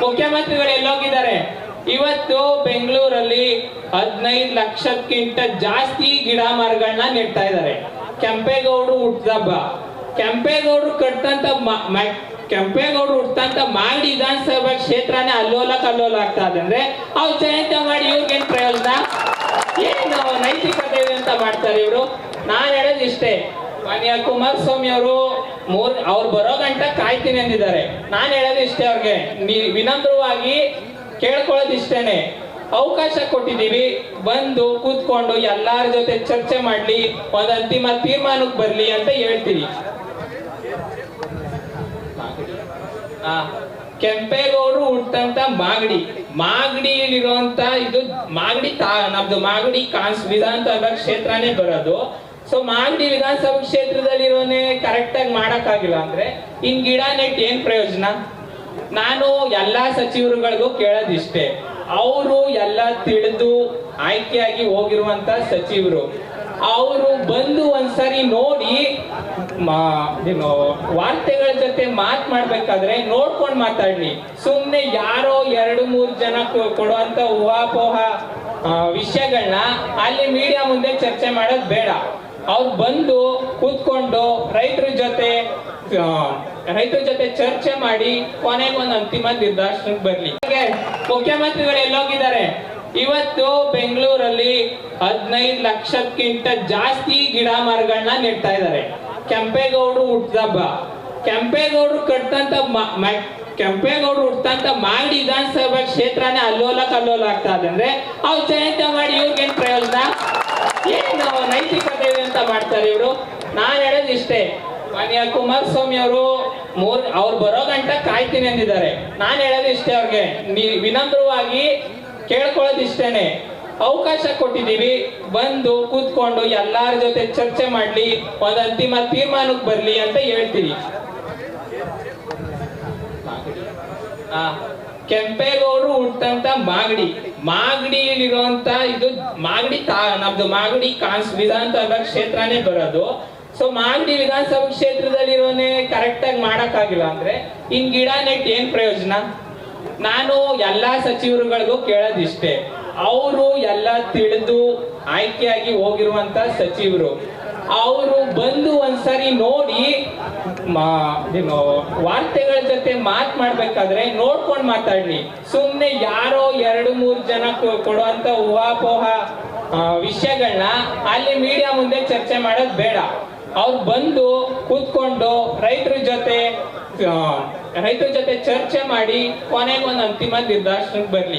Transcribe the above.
ಮುಖ್ಯಮಂತ್ರಿಗಳು ಎಲ್ಲೋಗಿದ್ದಾರೆ? ಇವತ್ತು ಬೆಂಗಳೂರಲ್ಲಿ 15 ಲಕ್ಷಕ್ಕಿಂತ ಜಾಸ್ತಿ ಗಿಡ ಮರಗಳನ್ನ ನೆಡ್ತಾ ಇದ್ದಾರೆ. ಕೆಂಪೇಗೌಡರು ಹುಟ್ಟದಬ್ಬ, ಕೆಂಪೇಗೌಡರು ಕೆಂಪೇಗೌಡರು ಹುಟ್ಟಂತ ಮಾಗಡಿ ವಿಧಾನಸಭಾ ಕ್ಷೇತ್ರನೇ ಅಲ್ಲೋಲ ಕಲ್ಲೋಲ ಆಗ್ತಾ ಇದೆ ಅಂದ್ರೆ ಅವ್ರು ಜಯಂತಿ ಮಾಡಿ ಇವ್ರಿಗೇನ್ ಪ್ರಯೋಜನ? ಏನು ನೈತಿಕತೆ ಇದೆ ಅಂತ ಮಾಡ್ತಾರೆ ಇವರು? ನಾನು ಹೇಳೋದು ಇಷ್ಟೇ, ಮಾನ್ಯ ಕುಮಾರಸ್ವಾಮಿ ಅವರು ಅವ್ರು ಬರೋ ಗಂಟ ಕಾಯ್ತೀನಿ ಅಂದಿದ್ದಾರೆ. ನಾನು ಹೇಳೋದು ಇಷ್ಟೇ, ಅವ್ರಿಗೆ ವಿನಮ್ರವಾಗಿ ಕೇಳ್ಕೊಳ್ಳೋದು ಇಷ್ಟೇನೆ, ಅವಕಾಶ ಕೊಟ್ಟಿದ್ದೀವಿ, ಬಂದು ಕೂತ್ಕೊಂಡು ಎಲ್ಲಾರ ಜೊತೆ ಚರ್ಚೆ ಮಾಡ್ಲಿ, ಒಂದು ಅಂತಿಮ ತೀರ್ಮಾನಕ್ಕೆ ಬರ್ಲಿ ಅಂತ ಹೇಳ್ತೀವಿ. ಕೆಂಪೇಗೌಡರು ಹುಟ್ಟಂತ ಮಾಗಡಿಲಿರುವಂತ ಇದು ಮಾಗಡಿ ನಮ್ದು ಮಾಗಡಿ ವಿಧಾನಸಭಾ ಕ್ಷೇತ್ರನೇ ಬರೋದು. ಸೊ ಮಾಗಡಿ ವಿಧಾನಸಭಾ ಕ್ಷೇತ್ರದಲ್ಲಿರೋನೇ ಕರೆಕ್ಟ್ ಆಗಿ ಮಾಡಕ್ಕಾಗಿಲ್ಲ ಅಂದ್ರೆ ಇನ್ ಗಿಡ ನೆಟ್ ಏನ್ ಪ್ರಯೋಜನ? ನಾನು ಎಲ್ಲಾ ಸಚಿವರುಗಳಿಗೂ ಕೇಳೋದಿಷ್ಟೇ, ಅವರು ಎಲ್ಲ ತಿಳಿದು ಆಯ್ಕೆಯಾಗಿ ಹೋಗಿರುವಂತ ಸಚಿವರು, ಅವರು ಬಂದು ಒಂದ್ಸರಿ ನೋಡಿ ವಾರ್ತೆಗಳ ಜೊತೆ ಮಾತಾಡ್ಬೇಕಾದ್ರೆ ನೋಡ್ಕೊಂಡು ಮಾತಾಡ್ಲಿ. ಸುಮ್ನೆ ಯಾರೋ 2-3 ಜನ ಕೊಡುವಂತ ಊಹಾಪೋಹ ವಿಷಯಗಳನ್ನ ಅಲ್ಲಿ ಮೀಡಿಯಾ ಮುಂದೆ ಚರ್ಚೆ ಮಾಡೋದು ಬೇಡ. ಅವ್ರು ಬಂದು ಕೂತ್ಕೊಂಡು ರೈತರ ಜೊತೆ ಚರ್ಚೆ ಮಾಡಿ ಕೊನೆಗೊಂದು ಅಂತಿಮ ನಿರ್ದೇಶನಕ್ಕೆ ಬರ್ಲಿ. ಮುಖ್ಯಮಂತ್ರಿಗಳು ಎಲ್ಲೋಗಿದ್ದಾರೆ? ಇವತ್ತು ಬೆಂಗಳೂರಲ್ಲಿ 15 ಲಕ್ಷಕ್ಕಿಂತ ಜಾಸ್ತಿ ಗಿಡ ಮರಗಳನ್ನ ನೆಡ್ತಾ ಇದ್ದಾರೆ. ಕೆಂಪೇಗೌಡರು ಹುಟ್ಟದಬ್ಬ, ಕೆಂಪೇಗೌಡರು ಹುಟ್ಟಂತ ಮಾಗಡಿ ವಿಧಾನಸಭಾ ಕ್ಷೇತ್ರನೇ ಅಲ್ಲೋಲ ಕಲ್ಲೋಲ ಆಗ್ತಾ ಇದೆ ಅಂದ್ರೆ ಅವ್ರು ಜಯಂತಿ ಮಾಡಿ ಇವ್ರಿಗೇನ್ ಪ್ರಯೋಜನ? ಏನು ನೈತಿಕತೆ ಇದೆ ಅಂತ ಮಾಡ್ತಾರೆ ಇವರು? ನಾನು ಹೇಳೋದು ಇಷ್ಟೇ, ಮಾನ್ಯ ಕುಮಾರಸ್ವಾಮಿ ಅವರು ಅವ್ರು ಬರೋ ಗಂಟ ಕಾಯ್ತೀನಿ ಅಂದಿದ್ದಾರೆ. ನಾನು ಹೇಳೋದು ಇಷ್ಟೇ, ಅವ್ರಿಗೆ ವಿನಮ್ರವಾಗಿ ಕೇಳ್ಕೊಳ್ಳೋದು ಇಷ್ಟೇನೆ, ಅವಕಾಶ ಕೊಟ್ಟಿದ್ದೀವಿ, ಬಂದು ಕೂತ್ಕೊಂಡು ಎಲ್ಲಾರ ಜೊತೆ ಚರ್ಚೆ ಮಾಡ್ಲಿ, ಒಂದು ಅಂತಿಮ ತೀರ್ಮಾನಕ್ಕೆ ಬರ್ಲಿ ಅಂತ ಹೇಳ್ತೀವಿ. ಕೆಂಪೇಗೌಡರು ಹುಟ್ಟಂತ ಮಾಗಡಿಲಿರುವಂತ ಇದು ನಮ್ದು ಮಾಗಡಿ ವಿಧಾನಸಭಾ ಕ್ಷೇತ್ರನೇ ಬರೋದು. ಸೊ ಮಾಗಡಿ ವಿಧಾನಸಭಾ ಕ್ಷೇತ್ರದಲ್ಲಿರೋನೇ ಕರೆಕ್ಟ್ ಆಗಿ ಮಾಡಕ್ಕಾಗಿಲ್ಲ ಅಂದ್ರೆ ಇನ್ ಗಿಡ ನೆಟ್ ಏನ್ ಪ್ರಯೋಜನ? ನಾನು ಎಲ್ಲಾ ಸಚಿವರುಗಳಿಗೂ ಕೇಳೋದಿಷ್ಟೇ, ಅವರು ಎಲ್ಲ ತಿಳಿದು ಆಯ್ಕೆಯಾಗಿ ಹೋಗಿರುವಂತ ಸಚಿವರು, ಅವರು ಬಂದು ಒಂದ್ಸರಿ ನೋಡಿ ವಾರ್ತೆಗಳ ಜೊತೆ ಮಾತಾಡ್ಬೇಕಾದ್ರೆ ನೋಡ್ಕೊಂಡು ಮಾತಾಡ್ಲಿ. ಸುಮ್ನೆ ಯಾರೋ 2-3 ಜನ ಕೊಡುವಂತ ಊಹಾಪೋಹ ವಿಷಯಗಳನ್ನ ಅಲ್ಲಿ ಮೀಡಿಯಾ ಮುಂದೆ ಚರ್ಚೆ ಮಾಡೋದು ಬೇಡ. ಅವ್ರು ಬಂದು ಕೂತ್ಕೊಂಡು ರೈತರ ಜೊತೆ ಚರ್ಚೆ ಮಾಡಿ ಕೊನೆಗೊಂದು ಅಂತಿಮ ನಿರ್ದೇಶನಕ್ಕೆ ಬರ್ಲಿ.